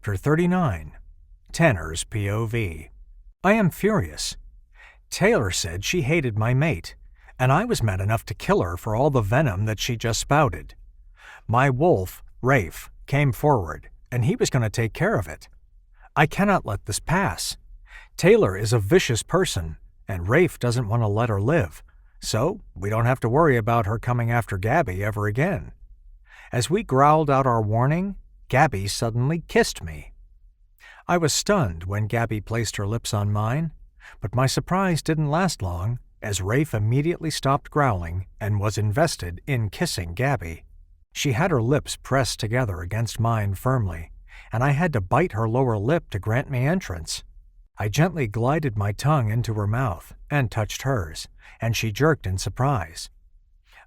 Chapter 39. Tanner's POV. I am furious. Taylor said she hated my mate, and I was mad enough to kill her for all the venom that she just spouted. My wolf, Rafe, came forward, and he was going to take care of it. I cannot let this pass. Taylor is a vicious person, and Rafe doesn't want to let her live, so we don't have to worry about her coming after Gabby ever again. As we growled out our warning, Gabby suddenly kissed me. I was stunned when Gabby placed her lips on mine, but my surprise didn't last long, as Rafe immediately stopped growling and was invested in kissing Gabby. She had her lips pressed together against mine firmly, and I had to bite her lower lip to grant me entrance. I gently glided my tongue into her mouth and touched hers, and she jerked in surprise.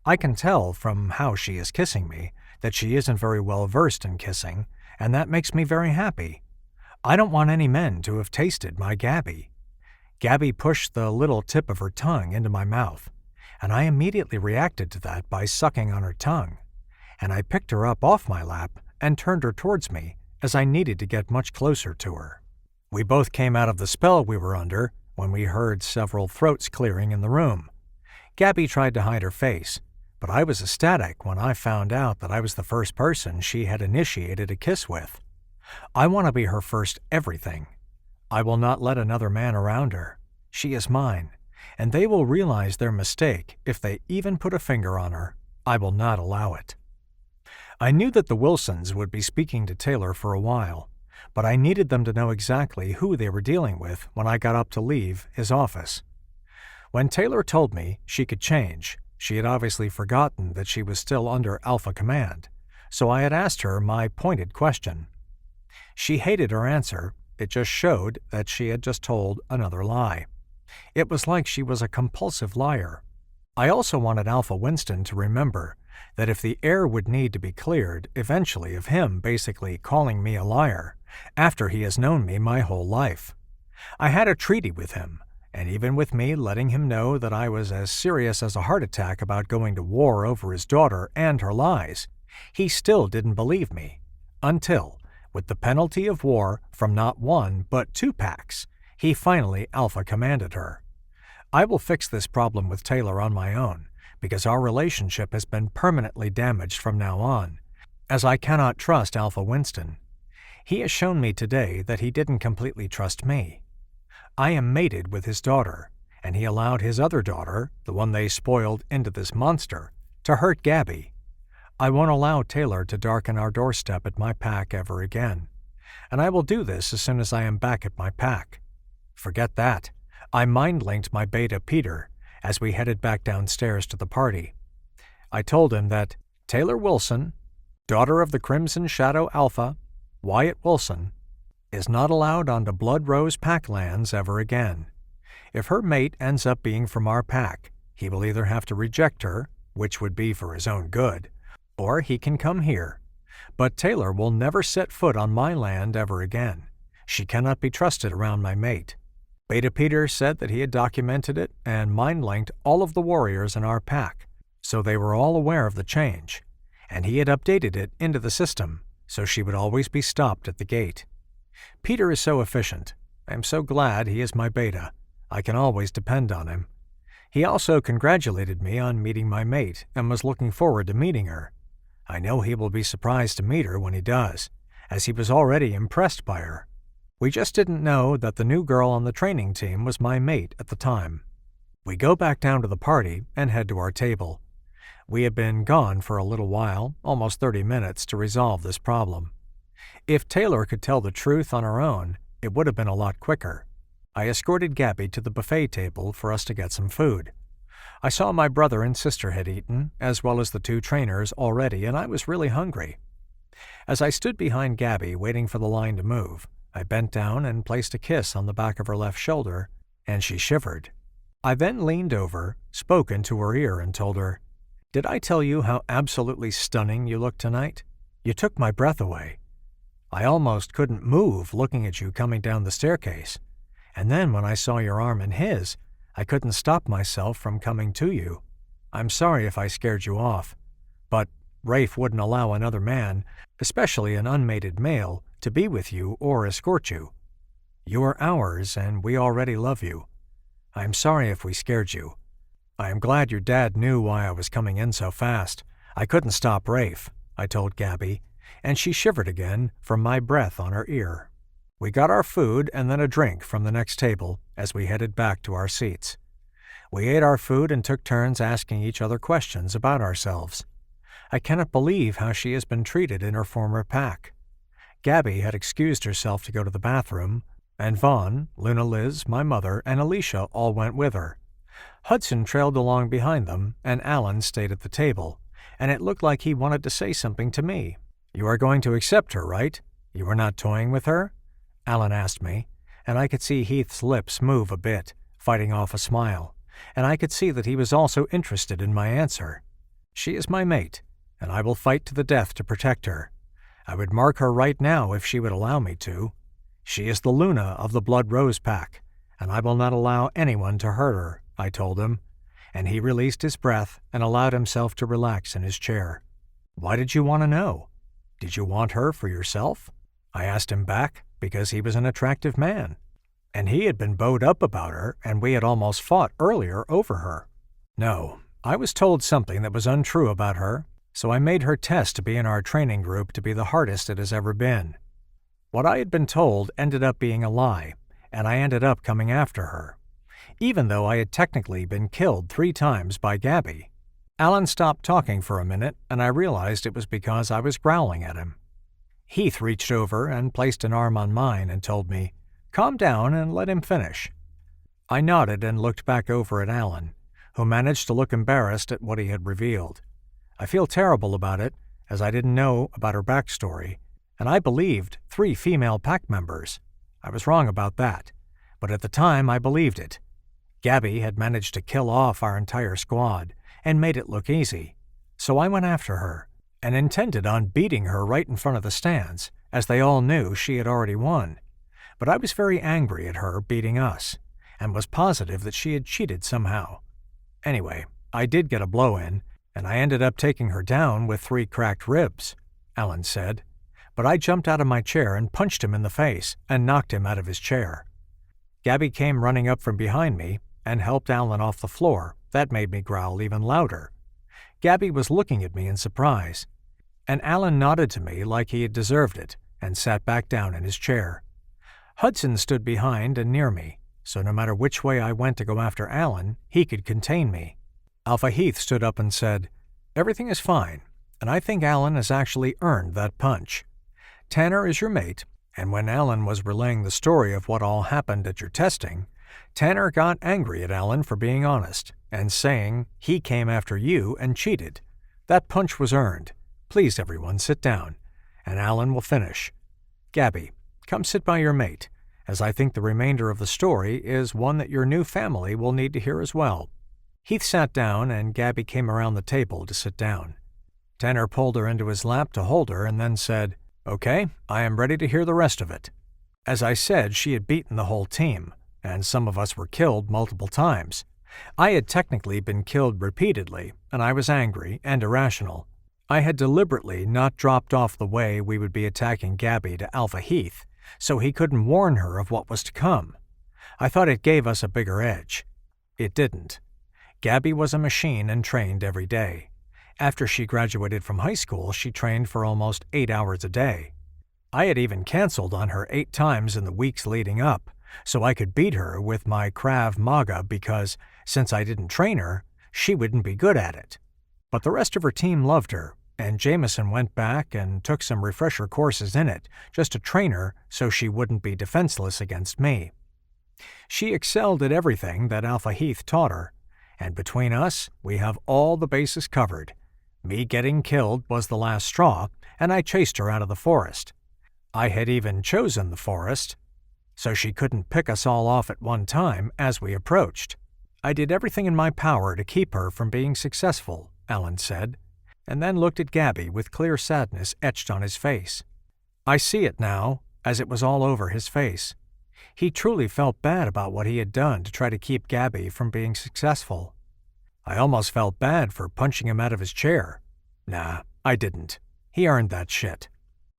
I can tell from how she is kissing me that she isn't very well versed in kissing, and that makes me very happy. I don't want any men to have tasted my Gabby. Gabby pushed the little tip of her tongue into my mouth, and I immediately reacted to that by sucking on her tongue, and I picked her up off my lap and turned her towards me as I needed to get much closer to her. We both came out of the spell we were under when we heard several throats clearing in the room. Gabby tried to hide her face, but I was ecstatic when I found out that I was the first person she had initiated a kiss with. I want to be her first everything. I will not let another man around her. She is mine, and they will realize their mistake if they even put a finger on her. I will not allow it. I knew that the Wilsons would be speaking to Taylor for a while, but I needed them to know exactly who they were dealing with when I got up to leave his office. When Taylor told me she could change, she had obviously forgotten that she was still under Alpha Command, so I had asked her my pointed question. She hated her answer. It just showed that she had just told another lie. It was like she was a compulsive liar. I also wanted Alpha Winston to remember that if the air would need to be cleared eventually of him basically calling me a liar, after he has known me my whole life. I had a treaty with him, and even with me letting him know that I was as serious as a heart attack about going to war over his daughter and her lies, he still didn't believe me, until, with the penalty of war from not one but 2 packs, he finally Alpha Commanded her. I will fix this problem with Taylor on my own, because our relationship has been permanently damaged from now on, as I cannot trust Alpha Winston. He has shown me today that he didn't completely trust me. I am mated with his daughter, and he allowed his other daughter, the one they spoiled into this monster, to hurt Gabby. I won't allow Taylor to darken our doorstep at my pack ever again, and I will do this as soon as I am back at my pack. Forget that. I mind-linked my beta Peter as we headed back downstairs to the party. I told him that Taylor Wilson, daughter of the Crimson Shadow Alpha, Wyatt Wilson, is not allowed onto Blood Rose pack lands ever again. If her mate ends up being from our pack, he will either have to reject her, which would be for his own good, or he can come here. But Taylor will never set foot on my land ever again. She cannot be trusted around my mate. Beta Peter said that he had documented it and mind-linked all of the warriors in our pack, so they were all aware of the change, and he had updated it into the system, so she would always be stopped at the gate. Peter is so efficient. I am so glad he is my beta. I can always depend on him. He also congratulated me on meeting my mate and was looking forward to meeting her. I know he will be surprised to meet her when he does, as he was already impressed by her. We just didn't know that the new girl on the training team was my mate at the time. We go back down to the party and head to our table. We had been gone for a little while, almost 30 minutes, to resolve this problem. If Taylor could tell the truth on her own, it would have been a lot quicker. I escorted Gabby to the buffet table for us to get some food. I saw my brother and sister had eaten, as well as the 2 trainers already, and I was really hungry. As I stood behind Gabby waiting for the line to move, I bent down and placed a kiss on the back of her left shoulder, and she shivered. I then leaned over, spoke into her ear, and told her, "Did I tell you how absolutely stunning you look tonight? You took my breath away. I almost couldn't move looking at you coming down the staircase, and then when I saw your arm in his, I couldn't stop myself from coming to you. I'm sorry if I scared you off, but Rafe wouldn't allow another man, especially an unmated male, to be with you or escort you. You are ours, and we already love you. I am sorry if we scared you. I am glad your dad knew why I was coming in so fast. I couldn't stop Rafe, I told Gabby, and she shivered again from my breath on her ear. We got our food and then a drink from the next table as we headed back to our seats. We ate our food and took turns asking each other questions about ourselves. I cannot believe how she has been treated in her former pack. Gabby had excused herself to go to the bathroom, and Vaughn, Luna Liz, my mother, and Alicia all went with her. Hudson trailed along behind them, and Alan stayed at the table, and it looked like he wanted to say something to me. You are going to accept her, right? You are not toying with her? Alan asked me, and I could see Heath's lips move a bit, fighting off a smile, and I could see that he was also interested in my answer. She is my mate, and I will fight to the death to protect her. I would mark her right now if she would allow me to. She is the Luna of the Blood Rose Pack, and I will not allow anyone to hurt her, I told him, and he released his breath and allowed himself to relax in his chair. Why did you want to know? Did you want her for yourself? I asked him back, because he was an attractive man, and he had been bowed up about her, and we had almost fought earlier over her. No, I was told something that was untrue about her, so I made her test to be in our training group to be the hardest it has ever been. What I had been told ended up being a lie, and I ended up coming after her, even though I had technically been killed 3 times by Gabby. Alan stopped talking for a minute, and I realized it was because I was growling at him. Heath reached over and placed an arm on mine and told me, "Calm down and let him finish." I nodded and looked back over at Alan, who managed to look embarrassed at what he had revealed. I feel terrible about it, as I didn't know about her backstory, and I believed 3 female pack members. I was wrong about that, but at the time I believed it. Gabby had managed to kill off our entire squad and made it look easy, so I went after her and intended on beating her right in front of the stands, as they all knew she had already won. But I was very angry at her beating us, and was positive that she had cheated somehow. Anyway, I did get a blow in, and I ended up taking her down with 3 cracked ribs, Alan said, but I jumped out of my chair and punched him in the face and knocked him out of his chair. Gabby came running up from behind me and helped Alan off the floor. That made me growl even louder. Gabby was looking at me in surprise, and Alan nodded to me like he had deserved it and sat back down in his chair. Hudson stood behind and near me, so no matter which way I went to go after Alan, he could contain me. Alpha Heath stood up and said, "Everything is fine, and I think Alan has actually earned that punch. Tanner is your mate, and when Alan was relaying the story of what all happened at your testing, Tanner got angry at Alan for being honest and saying he came after you and cheated. That punch was earned. Please, everyone, sit down, and Alan will finish. Gabby, come sit by your mate, as I think the remainder of the story is one that your new family will need to hear as well." Heath sat down, and Gabby came around the table to sit down. Tanner pulled her into his lap to hold her and then said, "Okay, I am ready to hear the rest of it." As I said, she had beaten the whole team, and some of us were killed multiple times. I had technically been killed repeatedly, and I was angry and irrational. I had deliberately not dropped off the way we would be attacking Gabby to Alpha Heath, so he couldn't warn her of what was to come. I thought it gave us a bigger edge. It didn't. Gabby was a machine and trained every day. After she graduated from high school, she trained for almost 8 hours a day. I had even canceled on her 8 times in the weeks leading up, so I could beat her with my Krav Maga because, since I didn't train her, she wouldn't be good at it. But the rest of her team loved her, and Jameson went back and took some refresher courses in it just to train her so she wouldn't be defenseless against me. She excelled at everything that Alpha Heath taught her, and between us, we have all the bases covered. Me getting killed was the last straw, and I chased her out of the forest. I had even chosen the forest, so she couldn't pick us all off at one time as we approached. I did everything in my power to keep her from being successful, Alan said, and then looked at Gabby with clear sadness etched on his face. I see it now, as it was all over his face. He truly felt bad about what he had done to try to keep Gabby from being successful. I almost felt bad for punching him out of his chair. Nah, I didn't. He earned that shit.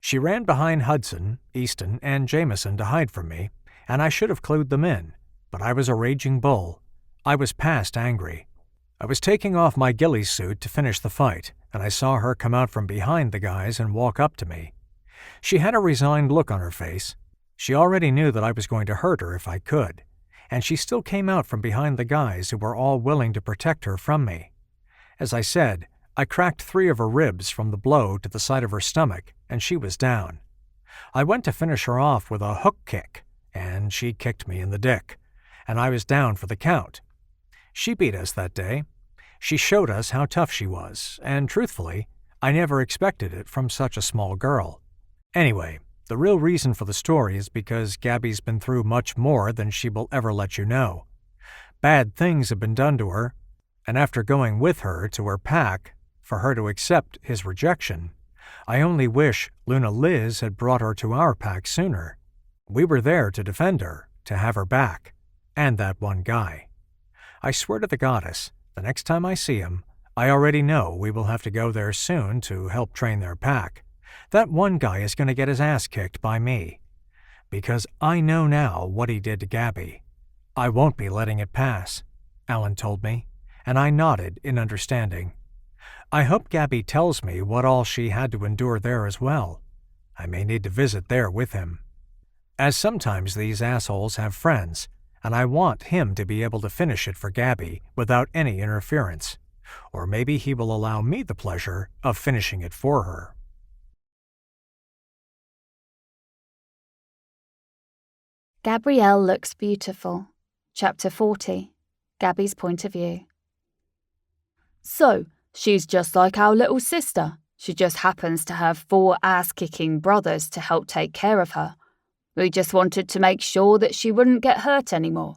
She ran behind Hudson, Easton, and Jameson to hide from me, and I should have clued them in, but I was a raging bull. I was past angry. I was taking off my ghillie suit to finish the fight, and I saw her come out from behind the guys and walk up to me. She had a resigned look on her face. She already knew that I was going to hurt her if I could, and she still came out from behind the guys who were all willing to protect her from me. As I said, I cracked 3 of her ribs from the blow to the side of her stomach, and she was down. I went to finish her off with a hook kick, and she kicked me in the dick, and I was down for the count. She beat us that day. She showed us how tough she was, and truthfully, I never expected it from such a small girl. Anyway, the real reason for the story is because Gabby's been through much more than she will ever let you know. Bad things have been done to her, and after going with her to her pack, for her to accept his rejection, I only wish Luna Liz had brought her to our pack sooner. We were there to defend her, to have her back, and that one guy. I swear to the goddess, the next time I see him, I already know we will have to go there soon to help train their pack. That one guy is going to get his ass kicked by me. Because I know now what he did to Gabby. I won't be letting it pass, Alan told me, and I nodded in understanding. I hope Gabby tells me what all she had to endure there as well. I may need to visit there with him. As sometimes these assholes have friends, and I want him to be able to finish it for Gabby without any interference. Or maybe he will allow me the pleasure of finishing it for her. Gabrielle looks beautiful. Chapter 40. Gabby's point of view. So, she's just like our little sister. She just happens to have 4 ass-kicking brothers to help take care of her. We just wanted to make sure that she wouldn't get hurt anymore.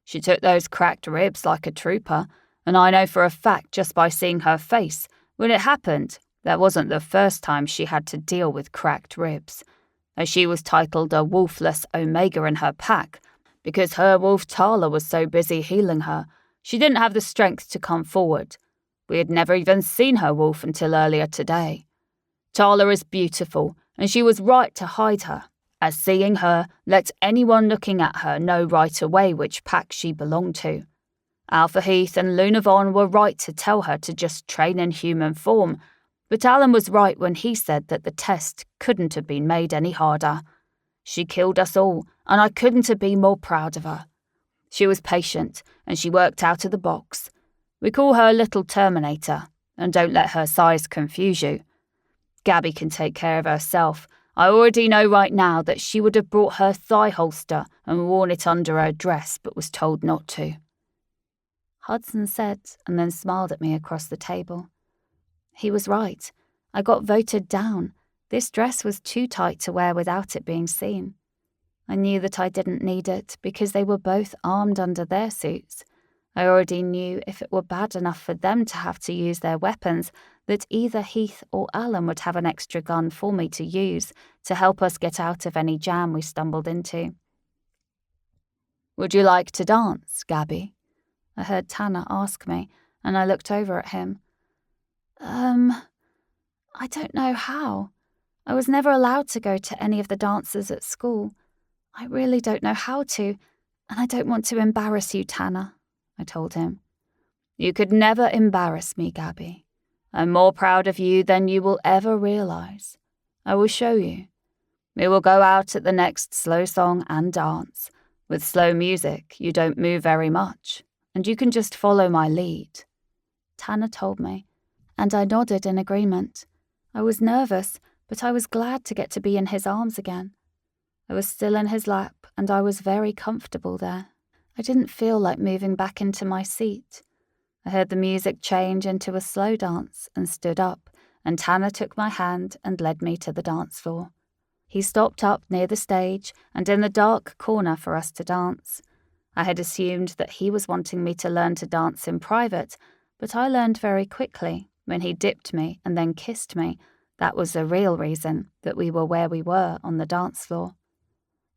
She took those cracked ribs like a trooper, and I know for a fact just by seeing her face, when it happened, that wasn't the first time she had to deal with cracked ribs. As she was titled a wolfless Omega in her pack, because her wolf Tala was so busy healing her, she didn't have the strength to come forward. We had never even seen her wolf until earlier today. Tala is beautiful, and she was right to hide her, as seeing her let anyone looking at her know right away which pack she belonged to. Alpha Heath and Luna Vaughn were right to tell her to just train in human form, but Alan was right when he said that the test couldn't have been made any harder. She killed us all, and I couldn't have been more proud of her. She was patient, and she worked out of the box. We call her Little Terminator, and don't let her size confuse you. Gabby can take care of herself. I already know right now that she would have brought her thigh holster and worn it under her dress, but was told not to. Hudson said, and then smiled at me across the table. He was right. I got voted down. This dress was too tight to wear without it being seen. I knew that I didn't need it because they were both armed under their suits. I already knew if it were bad enough for them to have to use their weapons, that either Heath or Alan would have an extra gun for me to use to help us get out of any jam we stumbled into. "Would you like to dance, Gabby?" I heard Tanner ask me, and I looked over at him. I don't know how. I was never allowed to go to any of the dances at school. I really don't know how to, and I don't want to embarrass you, Tanner, I told him. You could never embarrass me, Gabby. I'm more proud of you than you will ever realize. I will show you. We will go out at the next slow song and dance. With slow music, you don't move very much, and you can just follow my lead. Tanner told me, and I nodded in agreement. I was nervous, but I was glad to get to be in his arms again. I was still in his lap, and I was very comfortable there. I didn't feel like moving back into my seat. I heard the music change into a slow dance and stood up, and Tanner took my hand and led me to the dance floor. He stopped up near the stage and in the dark corner for us to dance. I had assumed that he was wanting me to learn to dance in private, but I learned very quickly, when he dipped me and then kissed me, that was the real reason that we were where we were on the dance floor.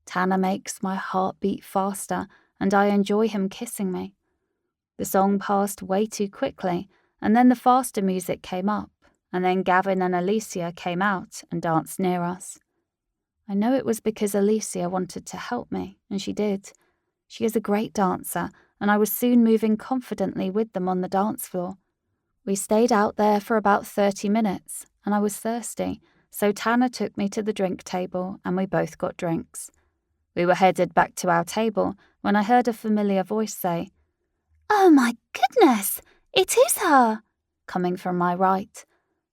Tanner makes my heart beat faster, and I enjoy him kissing me. The song passed way too quickly, and then the faster music came up, and then Gavin and Alicia came out and danced near us. I know it was because Alicia wanted to help me, and she did. She is a great dancer, and I was soon moving confidently with them on the dance floor. We stayed out there for about 30 minutes, and I was thirsty, so Tanner took me to the drink table, and we both got drinks. We were headed back to our table when I heard a familiar voice say, "Oh my goodness, it is her," coming from my right.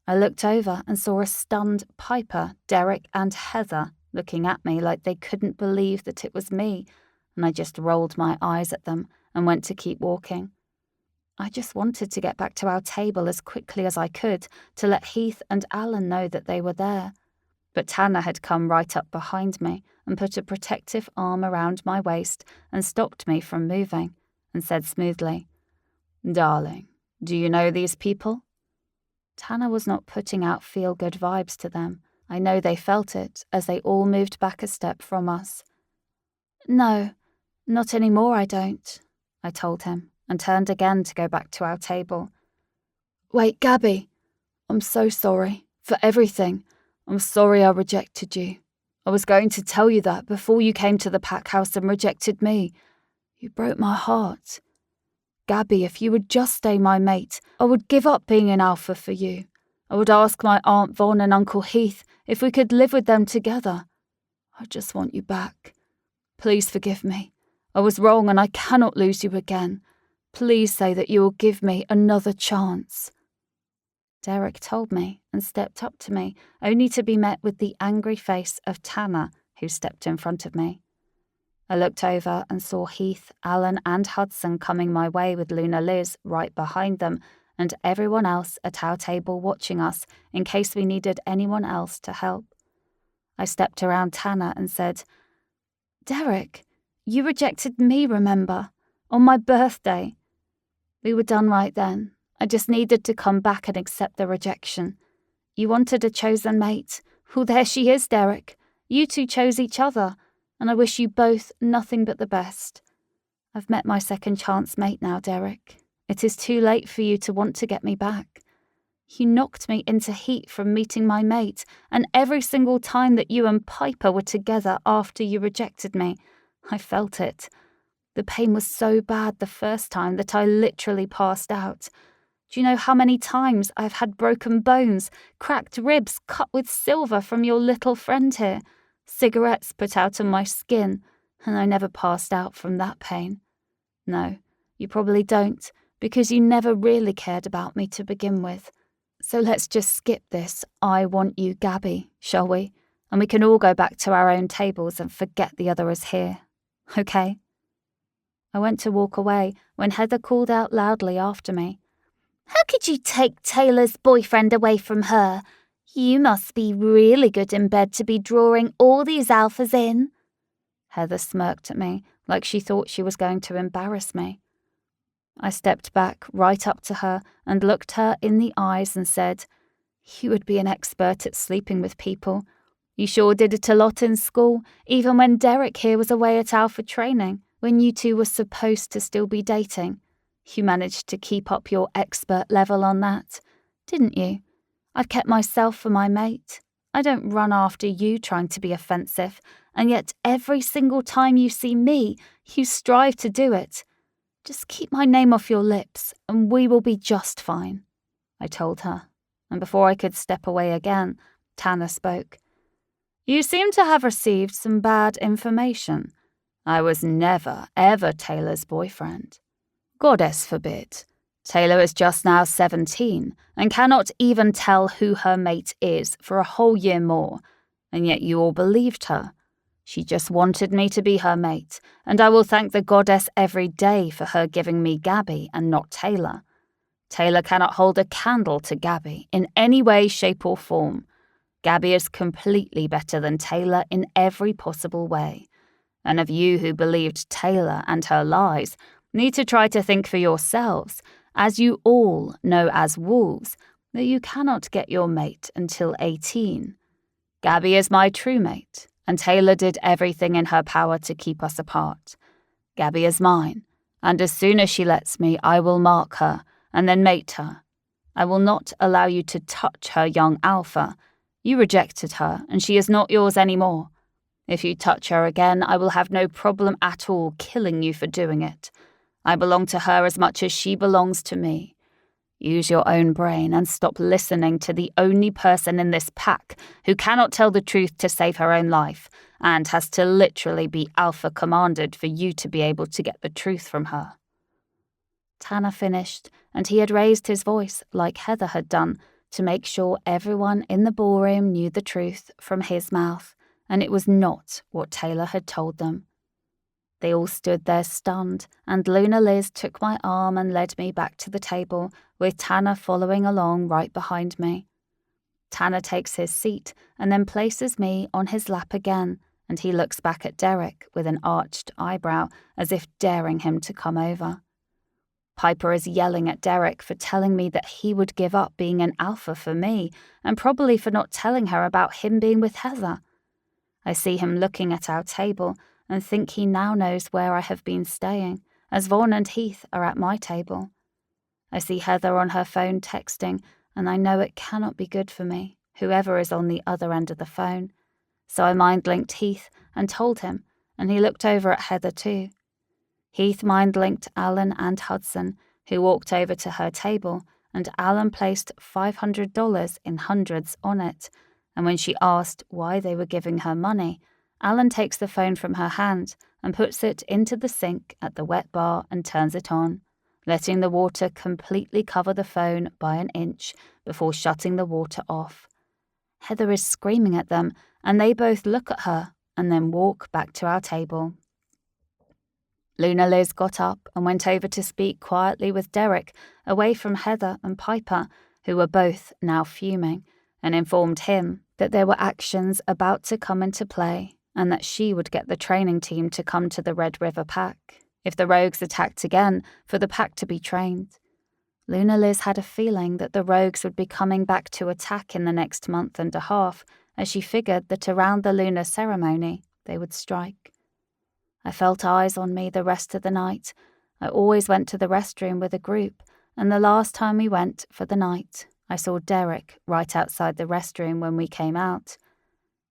I looked over and saw a stunned Piper, Derek, and Heather looking at me like they couldn't believe that it was me, and I just rolled my eyes at them and went to keep walking. I just wanted to get back to our table as quickly as I could to let Heath and Alan know that they were there. But Tanner had come right up behind me and put a protective arm around my waist and stopped me from moving, and said smoothly, "Darling, do you know these people?" Tanner was not putting out feel-good vibes to them. I know they felt it as they all moved back a step from us. "No, not anymore, I don't," I told him, and turned again to go back to our table. "Wait, Gabby, I'm so sorry for everything. I'm sorry I rejected you. I was going to tell you that before you came to the pack house and rejected me. You broke my heart. Gabby, if you would just stay my mate, I would give up being an alpha for you. I would ask my Aunt Vaughn and Uncle Heath if we could live with them together. I just want you back. Please forgive me. I was wrong and I cannot lose you again. Please say that you will give me another chance." Derek told me and stepped up to me, only to be met with the angry face of Tanner, who stepped in front of me. I looked over and saw Heath, Alan, and Hudson coming my way with Luna Liz right behind them, and everyone else at our table watching us in case we needed anyone else to help. I stepped around Tanner and said, "Derek, you rejected me, remember? On my birthday." We were done right then. I just needed to come back and accept the rejection. You wanted a chosen mate. Well, there she is, Derek. You two chose each other, and I wish you both nothing but the best. I've met my second chance mate now, Derek. It is too late for you to want to get me back. You knocked me into heat from meeting my mate, and every single time that you and Piper were together after you rejected me, I felt it. The pain was so bad the first time that I literally passed out. Do you know how many times I've had broken bones, cracked ribs cut with silver from your little friend here, cigarettes put out on my skin, and I never passed out from that pain? No, you probably don't, because you never really cared about me to begin with. So let's just skip this "I want you, Gabby," shall we? And we can all go back to our own tables and forget the other is here. Okay? I went to walk away when Heather called out loudly after me, "How could you take Taylor's boyfriend away from her? You must be really good in bed to be drawing all these alphas in." Heather smirked at me like she thought she was going to embarrass me. I stepped back right up to her and looked her in the eyes and said, "You would be an expert at sleeping with people. You sure did it a lot in school, even when Derek here was away at Alpha training, when you two were supposed to still be dating. You managed to keep up your expert level on that, didn't you? I've kept myself for my mate. I don't run after you trying to be offensive, and yet every single time you see me, you strive to do it. Just keep my name off your lips, and we will be just fine," I told her. And before I could step away again, Tanner spoke. "You seem to have received some bad information. I was never, ever Taylor's boyfriend. Goddess forbid. Taylor is just now 17 and cannot even tell who her mate is for a whole year more, and yet you all believed her. She just wanted me to be her mate, and I will thank the goddess every day for her giving me Gabby and not Taylor. Taylor cannot hold a candle to Gabby in any way, shape or form. Gabby is completely better than Taylor in every possible way. And of you who believed Taylor and her lies, need to try to think for yourselves, as you all know as wolves, that you cannot get your mate until 18. Gabby is my true mate, and Taylor did everything in her power to keep us apart. Gabby is mine, and as soon as she lets me, I will mark her, and then mate her. I will not allow you to touch her young alpha. You rejected her, and she is not yours anymore. If you touch her again, I will have no problem at all killing you for doing it. I belong to her as much as she belongs to me. Use your own brain and stop listening to the only person in this pack who cannot tell the truth to save her own life, and has to literally be alpha commanded for you to be able to get the truth from her." Tanner finished, and he had raised his voice, like Heather had done, to make sure everyone in the ballroom knew the truth from his mouth, and it was not what Taylor had told them. They all stood there stunned, and Luna Liz took my arm and led me back to the table, with Tanner following along right behind me. Tanner takes his seat and then places me on his lap again, and he looks back at Derek with an arched eyebrow, as if daring him to come over. Piper is yelling at Derek for telling me that he would give up being an alpha for me, and probably for not telling her about him being with Heather. I see him looking at our table and think he now knows where I have been staying, as Vaughn and Heath are at my table. I see Heather on her phone texting, and I know it cannot be good for me, whoever is on the other end of the phone. So I mind-linked Heath and told him, and he looked over at Heather too. Heath mind-linked Alan and Hudson, who walked over to her table, and Alan placed $500 in hundreds on it, and when she asked why they were giving her money, Alan takes the phone from her hand and puts it into the sink at the wet bar and turns it on, letting the water completely cover the phone by an inch before shutting the water off. Heather is screaming at them, and they both look at her and then walk back to our table. Luna Liz got up and went over to speak quietly with Derek, away from Heather and Piper, who were both now fuming, and informed him that there were actions about to come into play, and that she would get the training team to come to the Red River Pack, if the rogues attacked again, for the pack to be trained. Luna Liz had a feeling that the rogues would be coming back to attack in the next month and a half, as she figured that around the lunar ceremony they would strike. I felt eyes on me the rest of the night. I always went to the restroom with a group, and the last time we went for the night, I saw Derek right outside the restroom when we came out.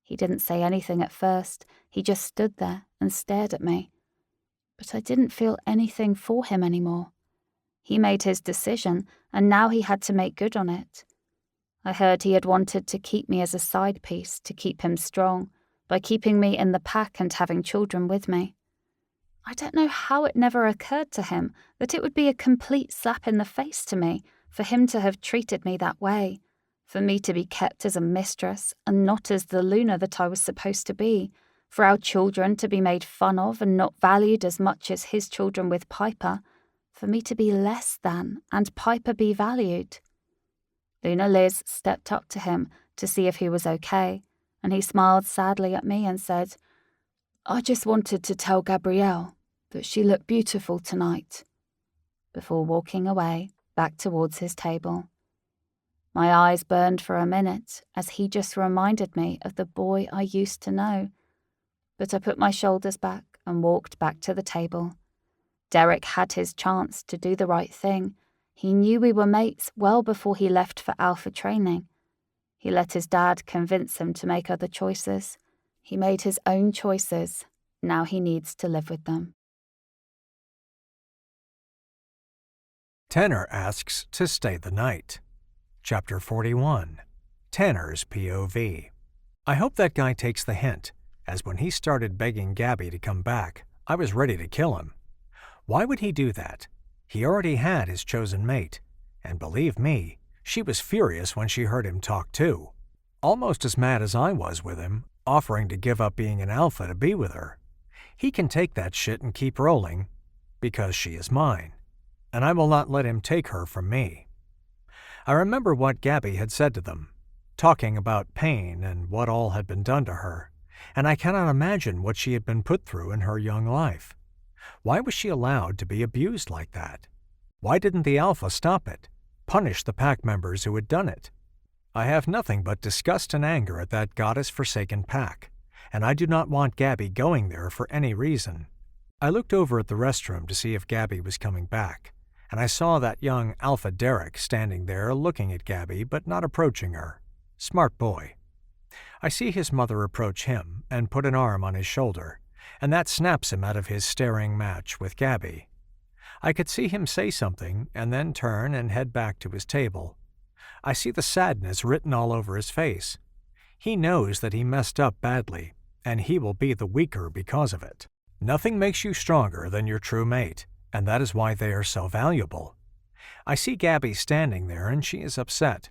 He didn't say anything at first, he just stood there and stared at me. But I didn't feel anything for him anymore. He made his decision, and now he had to make good on it. I heard he had wanted to keep me as a side piece to keep him strong, by keeping me in the pack and having children with me. I don't know how it never occurred to him that it would be a complete slap in the face to me for him to have treated me that way, for me to be kept as a mistress and not as the Luna that I was supposed to be, for our children to be made fun of and not valued as much as his children with Piper, for me to be less than and Piper be valued. Luna Liz stepped up to him to see if he was okay, and he smiled sadly at me and said, "I just wanted to tell Gabrielle that she looked beautiful tonight," before walking away back towards his table. My eyes burned for a minute as he just reminded me of the boy I used to know, but I put my shoulders back and walked back to the table. Derek had his chance to do the right thing. He knew we were mates well before he left for Alpha training. He let his dad convince him to make other choices. He made his own choices. Now he needs to live with them. Tanner asks to stay the night. Chapter 41. Tanner's POV. I hope that guy takes the hint, as when he started begging Gabby to come back, I was ready to kill him. Why would he do that? He already had his chosen mate, and believe me, she was furious when she heard him talk too. Almost as mad as I was with him, offering to give up being an alpha to be with her. He can take that shit and keep rolling, because she is mine, and I will not let him take her from me. I remember what Gabby had said to them, talking about pain and what all had been done to her, and I cannot imagine what she had been put through in her young life. Why was she allowed to be abused like that? Why didn't the Alpha stop it, punish the pack members who had done it? I have nothing but disgust and anger at that goddess-forsaken pack, and I do not want Gabby going there for any reason. I looked over at the restroom to see if Gabby was coming back, and I saw that young Alpha Derek standing there looking at Gabby but not approaching her. Smart boy. I see his mother approach him and put an arm on his shoulder, and that snaps him out of his staring match with Gabby. I could see him say something and then turn and head back to his table. I see the sadness written all over his face. He knows that he messed up badly, and he will be the weaker because of it. Nothing makes you stronger than your true mate, and that is why they are so valuable. I see Gabby standing there, and she is upset.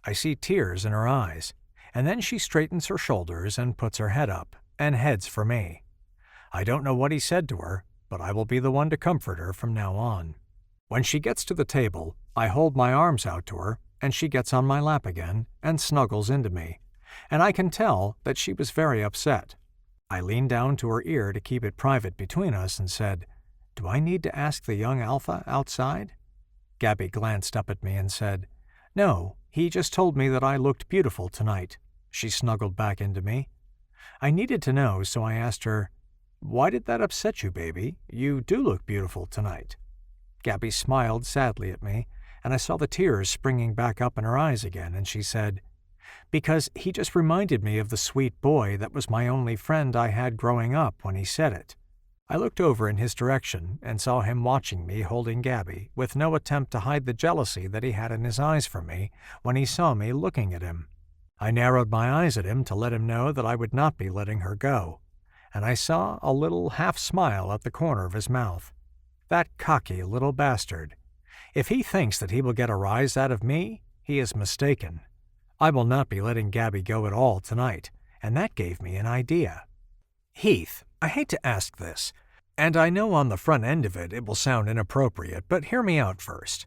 I see tears in her eyes, and then she straightens her shoulders and puts her head up, and heads for me. I don't know what he said to her, but I will be the one to comfort her from now on. When she gets to the table, I hold my arms out to her, and she gets on my lap again and snuggles into me, and I can tell that she was very upset. I leaned down to her ear to keep it private between us and said, "Do I need to ask the young Alpha outside?" Gabby glanced up at me and said, "No, he just told me that I looked beautiful tonight." She snuggled back into me. I needed to know, so I asked her, "Why did that upset you, baby? You do look beautiful tonight." Gabby smiled sadly at me, and I saw the tears springing back up in her eyes again, and she said, "Because he just reminded me of the sweet boy that was my only friend I had growing up when he said it." I looked over in his direction and saw him watching me holding Gabby, with no attempt to hide the jealousy that he had in his eyes for me when he saw me looking at him. I narrowed my eyes at him to let him know that I would not be letting her go, and I saw a little half-smile at the corner of his mouth. That cocky little bastard. If he thinks that he will get a rise out of me, he is mistaken. I will not be letting Gabby go at all tonight, and that gave me an idea. Heath, I hate to ask this, and I know on the front end of it will sound inappropriate, but hear me out first.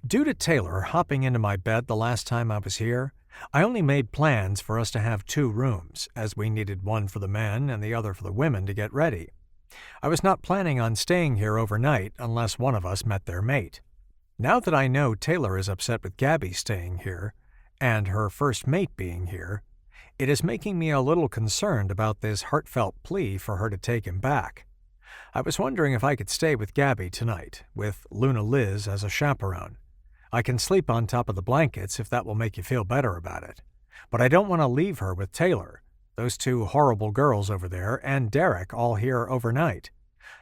Due to Taylor hopping into my bed the last time I was here, I only made plans for us to have 2 rooms, as we needed one for the men and the other for the women to get ready. I was not planning on staying here overnight unless one of us met their mate. Now that I know Taylor is upset with Gabby staying here, and her first mate being here, it is making me a little concerned about this heartfelt plea for her to take him back. I was wondering if I could stay with Gabby tonight, with Luna Liz as a chaperone. I can sleep on top of the blankets if that will make you feel better about it. But I don't want to leave her with Taylor, those 2 horrible girls over there, and Derek all here overnight.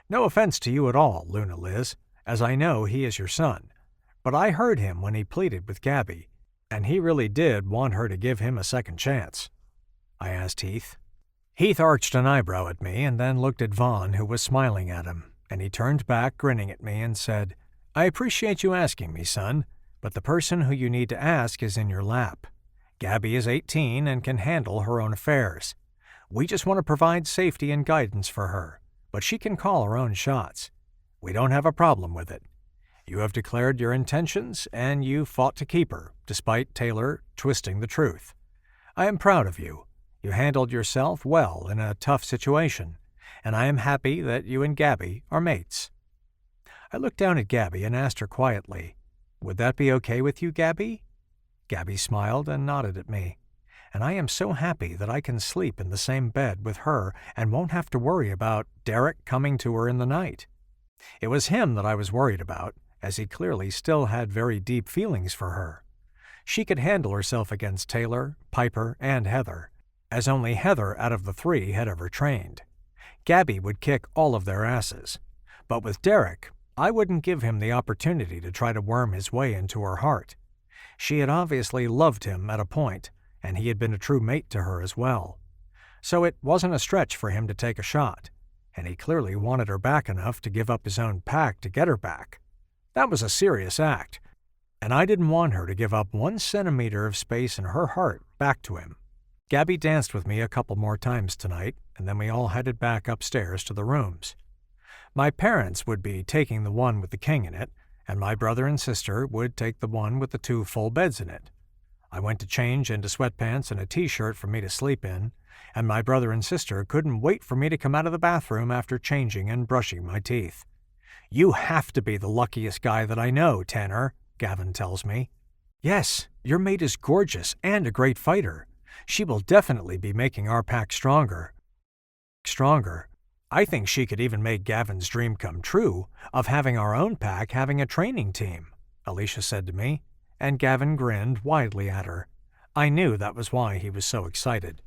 No offense to you at all, Luna Liz, as I know he is your son. But I heard him when he pleaded with Gabby, and he really did want her to give him a second chance. I asked Heath. Heath arched an eyebrow at me and then looked at Vaughn, who was smiling at him, and he turned back, grinning at me, and said, "I appreciate you asking me, son, but the person who you need to ask is in your lap. Gabby is 18 and can handle her own affairs. We just want to provide safety and guidance for her, but she can call her own shots. We don't have a problem with it. You have declared your intentions, and you fought to keep her, despite Taylor twisting the truth. I am proud of you. You handled yourself well in a tough situation, and I am happy that you and Gabby are mates." I looked down at Gabby and asked her quietly, "Would that be okay with you, Gabby?" Gabby smiled and nodded at me, and I am so happy that I can sleep in the same bed with her and won't have to worry about Derek coming to her in the night. It was him that I was worried about, as he clearly still had very deep feelings for her. She could handle herself against Taylor, Piper, and Heather, as only Heather out of the 3 had ever trained. Gabby would kick all of their asses, but with Derek, I wouldn't give him the opportunity to try to worm his way into her heart. She had obviously loved him at a point, and he had been a true mate to her as well. So it wasn't a stretch for him to take a shot, and he clearly wanted her back enough to give up his own pack to get her back. That was a serious act, and I didn't want her to give up 1 centimeter of space in her heart back to him. Gabby danced with me a couple more times tonight, and then we all headed back upstairs to the rooms. My parents would be taking the one with the king in it, and my brother and sister would take the one with the 2 full beds in it. I went to change into sweatpants and a t-shirt for me to sleep in, and my brother and sister couldn't wait for me to come out of the bathroom after changing and brushing my teeth. "You have to be the luckiest guy that I know, Tanner," Gavin tells me. "Yes, your mate is gorgeous and a great fighter. She will definitely be making our pack stronger. I think she could even make Gavin's dream come true of having our own pack having a training team, Alicia said to me, and Gavin grinned widely at her. I knew that was why he was so excited.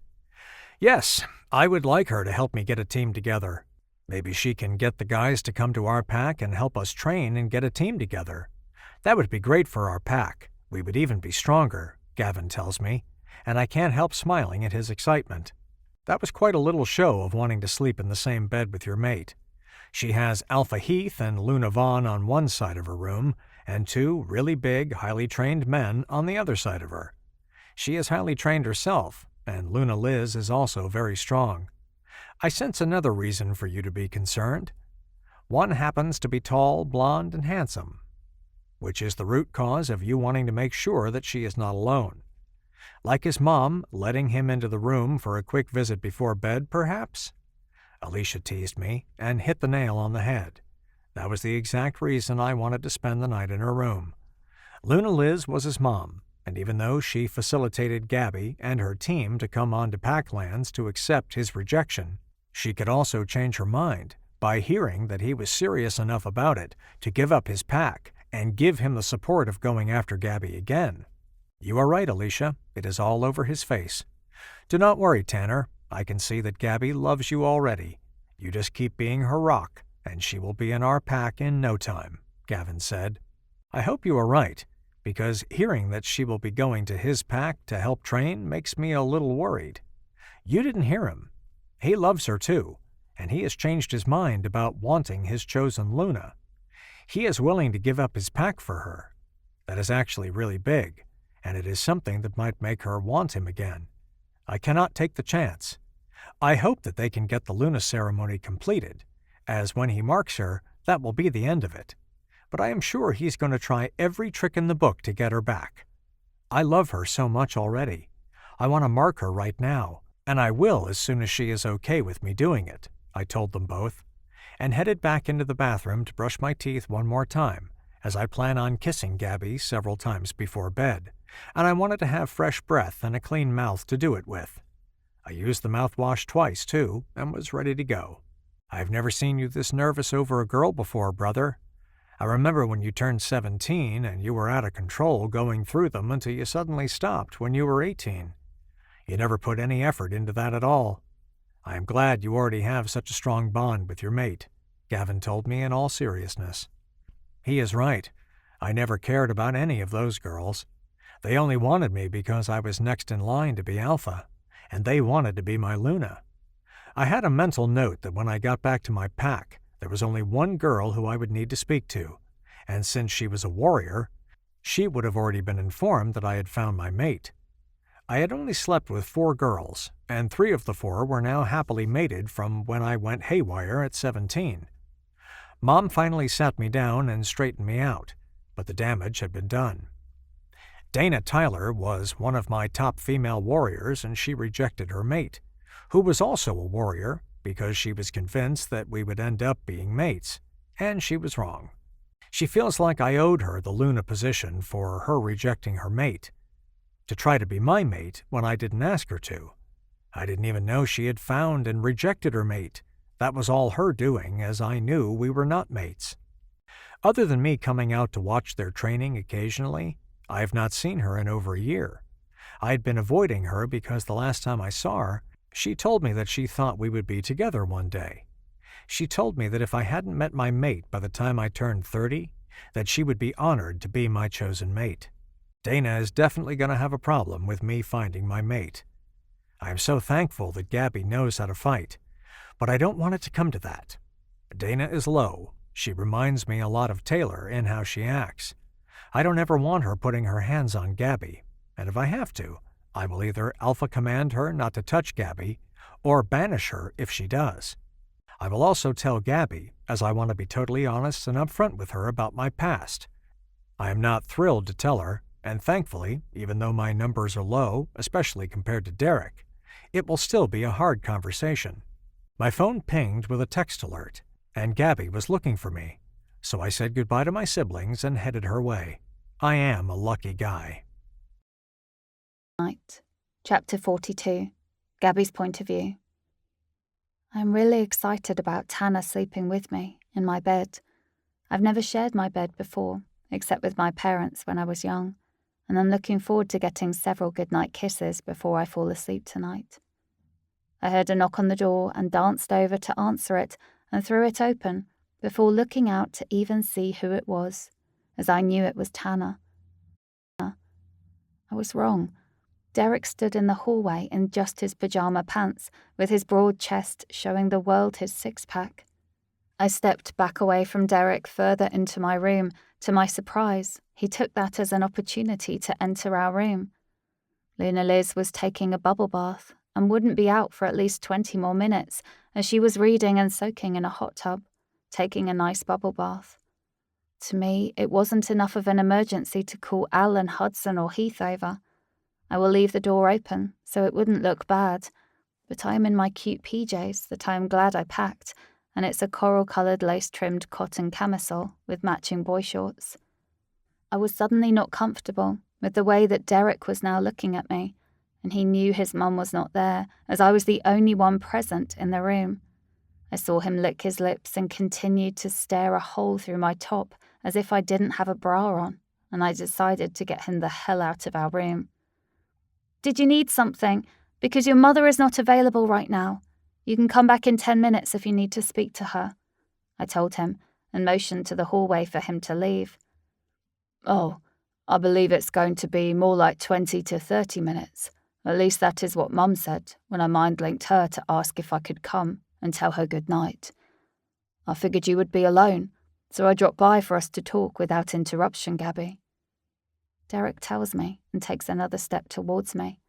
Yes, I would like her to help me get a team together. Maybe she can get the guys to come to our pack and help us train and get a team together. That would be great for our pack. We would even be stronger, Gavin tells me, and I can't help smiling at his excitement. That was quite a little show of wanting to sleep in the same bed with your mate. She has Alpha Heath and Luna Vaughn on one side of her room, and two really big, highly trained men on the other side of her. She is highly trained herself, and Luna Liz is also very strong. I sense another reason for you to be concerned. One happens to be tall, blonde, and handsome, which is the root cause of you wanting to make sure that she is not alone. Like his mom, letting him into the room for a quick visit before bed, perhaps? Alicia teased me and hit the nail on the head. That was the exact reason I wanted to spend the night in her room. Luna Liz was his mom, and even though she facilitated Gabby and her team to come on to Packlands to accept his rejection, she could also change her mind by hearing that he was serious enough about it to give up his pack and give him the support of going after Gabby again. You are right, Alicia. It is all over his face. Do not worry, Tanner. I can see that Gabby loves you already. You just keep being her rock, and she will be in our pack in no time, Gavin said. I hope you are right, because hearing that she will be going to his pack to help train makes me a little worried. You didn't hear him. He loves her too, and he has changed his mind about wanting his chosen Luna. He is willing to give up his pack for her. That is actually really big, and it is something that might make her want him again. I cannot take the chance. I hope that they can get the Luna ceremony completed, as when he marks her, that will be the end of it. But I am sure he's going to try every trick in the book to get her back. I love her so much already. I want to mark her right now, and I will as soon as she is okay with me doing it, I told them both, and headed back into the bathroom to brush my teeth one more time, as I plan on kissing Gabby several times before bed, and I wanted to have fresh breath and a clean mouth to do it with. I used the mouthwash twice, too, and was ready to go. I've never seen you this nervous over a girl before, brother. I remember when you turned 17 and you were out of control going through them until you suddenly stopped when you were 18. You never put any effort into that at all. I am glad you already have such a strong bond with your mate, Gavin told me in all seriousness. He is right. I never cared about any of those girls. They only wanted me because I was next in line to be Alpha, and they wanted to be my Luna. I had a mental note that when I got back to my pack, there was only one girl who I would need to speak to, and since she was a warrior, she would have already been informed that I had found my mate. I had only slept with 4 girls, and 3 of the 4 were now happily mated from when I went haywire at 17. Mom finally sat me down and straightened me out, but the damage had been done. Dana Tyler was one of my top female warriors, and she rejected her mate, who was also a warrior, because she was convinced that we would end up being mates, and she was wrong. She feels like I owed her the Luna position for her rejecting her mate, to try to be my mate when I didn't ask her to. I didn't even know she had found and rejected her mate. That was all her doing, as I knew we were not mates. Other than me coming out to watch their training occasionally, I have not seen her in over a year. I had been avoiding her because the last time I saw her, she told me that she thought we would be together one day. She told me that if I hadn't met my mate by the time I turned 30, that she would be honored to be my chosen mate. Dana is definitely going to have a problem with me finding my mate. I am so thankful that Gabby knows how to fight, but I don't want it to come to that. Dana is low. She reminds me a lot of Taylor in how she acts. I don't ever want her putting her hands on Gabby, and if I have to, I will either alpha command her not to touch Gabby, or banish her if she does. I will also tell Gabby, as I want to be totally honest and upfront with her about my past. I am not thrilled to tell her, and thankfully, even though my numbers are low, especially compared to Derek, it will still be a hard conversation. My phone pinged with a text alert, and Gabby was looking for me, so I said goodbye to my siblings and headed her way. I am a lucky guy. Night. Chapter 42. Gabby's point of view. I'm really excited about Tanner sleeping with me in my bed. I've never shared my bed before, except with my parents when I was young, and I'm looking forward to getting several goodnight kisses before I fall asleep tonight. I heard a knock on the door and danced over to answer it and threw it open before looking out to even see who it was, as I knew it was Tanner. I was wrong. Derek stood in the hallway in just his pajama pants, with his broad chest showing the world his six-pack. I stepped back away from Derek further into my room. To my surprise, he took that as an opportunity to enter our room. Luna Liz was taking a bubble bath and wouldn't be out for at least 20 more minutes, as she was reading and soaking in a hot tub, taking a nice bubble bath. To me, it wasn't enough of an emergency to call Alan, Hudson or Heath over. I will leave the door open so it wouldn't look bad, but I am in my cute PJs that I am glad I packed, and it's a coral-coloured lace-trimmed cotton camisole with matching boy shorts. I was suddenly not comfortable with the way that Derek was now looking at me, and he knew his mum was not there, as I was the only one present in the room. I saw him lick his lips and continued to stare a hole through my top as if I didn't have a bra on, and I decided to get him the hell out of our room. "Did you need something? Because your mother is not available right now. You can come back in 10 minutes if you need to speak to her," I told him, and motioned to the hallway for him to leave. "Oh, I believe it's going to be more like 20 to 30 minutes. At least that is what Mum said when I mind-linked her to ask if I could come and tell her good night. I figured you would be alone, so I dropped by for us to talk without interruption, Gabby." Derek tells me and takes another step towards me.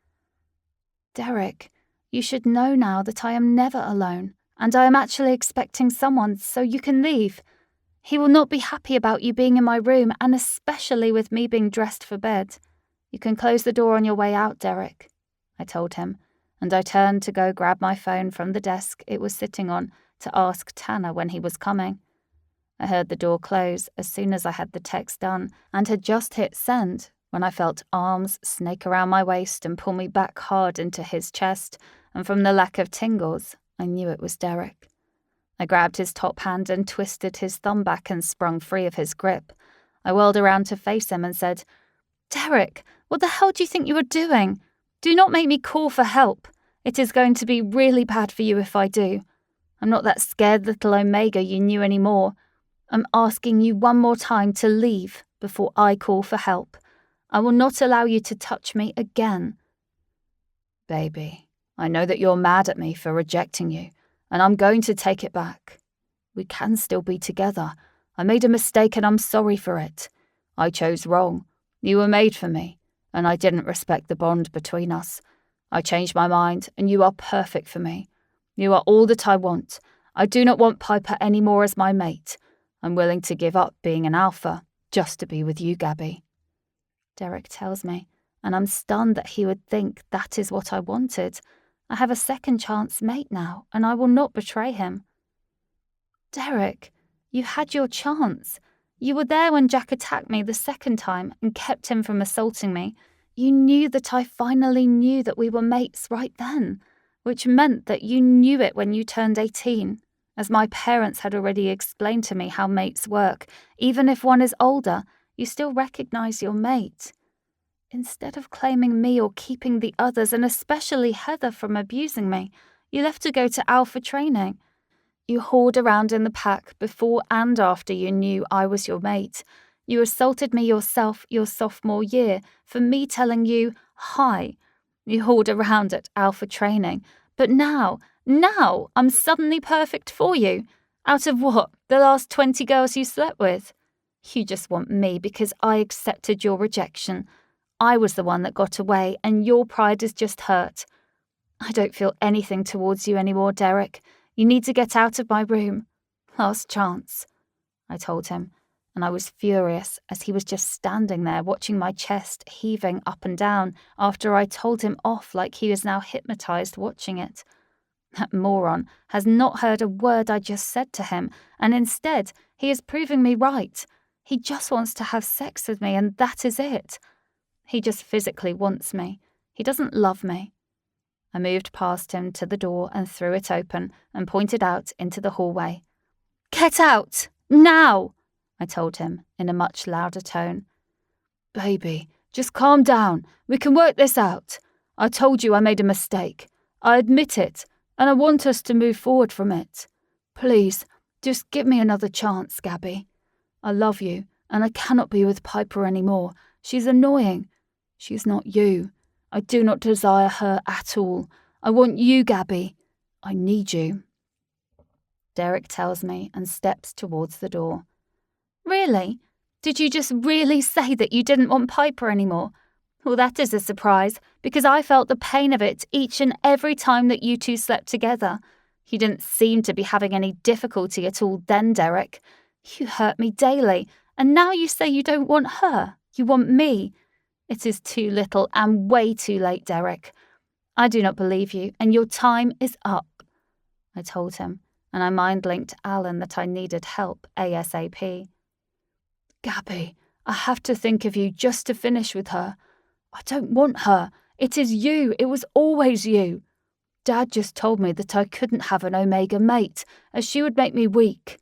"Derek, you should know now that I am never alone, and I am actually expecting someone, so you can leave. He will not be happy about you being in my room, and especially with me being dressed for bed. You can close the door on your way out, Derek," I told him, and I turned to go grab my phone from the desk it was sitting on to ask Tanner when he was coming. I heard the door close as soon as I had the text done and had just hit send when I felt arms snake around my waist and pull me back hard into his chest, and from the lack of tingles, I knew it was Derek. I grabbed his top hand and twisted his thumb back and sprung free of his grip. I whirled around to face him and said, "Derek, what the hell do you think you are doing? Do not make me call for help. It is going to be really bad for you if I do. I'm not that scared little Omega you knew anymore. I'm asking you one more time to leave before I call for help. I will not allow you to touch me again." "Baby, I know that you're mad at me for rejecting you, and I'm going to take it back. We can still be together. I made a mistake and I'm sorry for it. I chose wrong. You were made for me, and I didn't respect the bond between us. I changed my mind, and you are perfect for me. You are all that I want. I do not want Piper anymore as my mate. I'm willing to give up being an alpha just to be with you, Gabby." Derek tells me, and I'm stunned that he would think that is what I wanted. I have a second chance mate now, and I will not betray him. "Derek, you had your chance. You were there when Jack attacked me the second time and kept him from assaulting me. You knew that I finally knew that we were mates right then, which meant that you knew it when you turned 18, as my parents had already explained to me how mates work. Even if one is older, you still recognize your mate. Instead of claiming me or keeping the others, and especially Heather, from abusing me, you left to go to alpha training. You hauled around in the pack before and after you knew I was your mate. You assaulted me yourself your sophomore year for me telling you, hi. You hauled around at alpha training. But now, I'm suddenly perfect for you. Out of what? The last 20 girls you slept with? You just want me because I accepted your rejection. I was the one that got away, and your pride is just hurt. I don't feel anything towards you anymore, Derek. You need to get out of my room. Last chance," I told him, and I was furious as he was just standing there watching my chest heaving up and down after I told him off like he was now hypnotized watching it. That moron has not heard a word I just said to him, and instead he is proving me right. He just wants to have sex with me, and that is it. He just physically wants me. He doesn't love me. I moved past him to the door and threw it open and pointed out into the hallway. "Get out! Now!" I told him in a much louder tone. "Baby, just calm down. We can work this out. I told you I made a mistake. I admit it, and I want us to move forward from it. Please, just give me another chance, Gabby. I love you, and I cannot be with Piper anymore. She's annoying. She's not you. I do not desire her at all. I want you, Gabby. I need you." Derek tells me and steps towards the door. "Really? Did you just really say that you didn't want Piper anymore? Well, that is a surprise, because I felt the pain of it each and every time that you two slept together. You didn't seem to be having any difficulty at all then, Derek. You hurt me daily, and now you say you don't want her. You want me. It is too little and way too late, Derek. I do not believe you, and your time is up," I told him, and I mind-linked Alan that I needed help ASAP. "Gabby, I have to think of you just to finish with her. I don't want her. It is you. It was always you. Dad just told me that I couldn't have an Omega mate, as she would make me weak.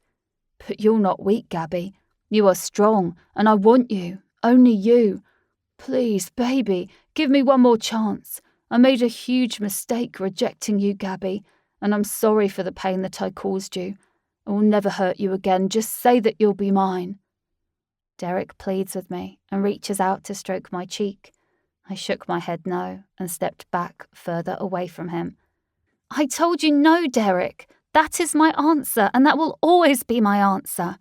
But you're not weak, Gabby. You are strong, and I want you. Only you. Please, baby, give me one more chance. I made a huge mistake rejecting you, Gabby, and I'm sorry for the pain that I caused you. I will never hurt you again. Just say that you'll be mine." Derek pleads with me and reaches out to stroke my cheek. I shook my head no and stepped back further away from him. "I told you no, Derek. That is my answer, and that will always be my answer.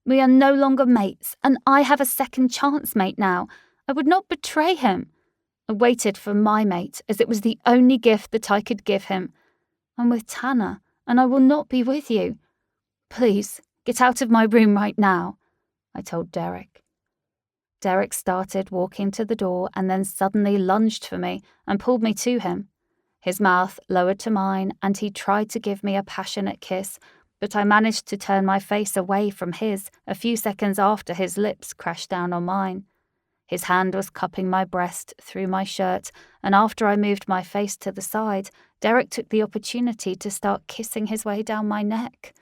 We are no longer mates, and I have a second chance mate now. I would not betray him. I waited for my mate, as it was the only gift that I could give him. I'm with Tanner, and I will not be with you. Please, get out of my room right now," I told Derek. Derek started walking to the door and then suddenly lunged for me and pulled me to him. His mouth lowered to mine, and he tried to give me a passionate kiss, but I managed to turn my face away from his a few seconds after his lips crashed down on mine. His hand was cupping my breast through my shirt, and after I moved my face to the side, Derek took the opportunity to start kissing his way down my neck.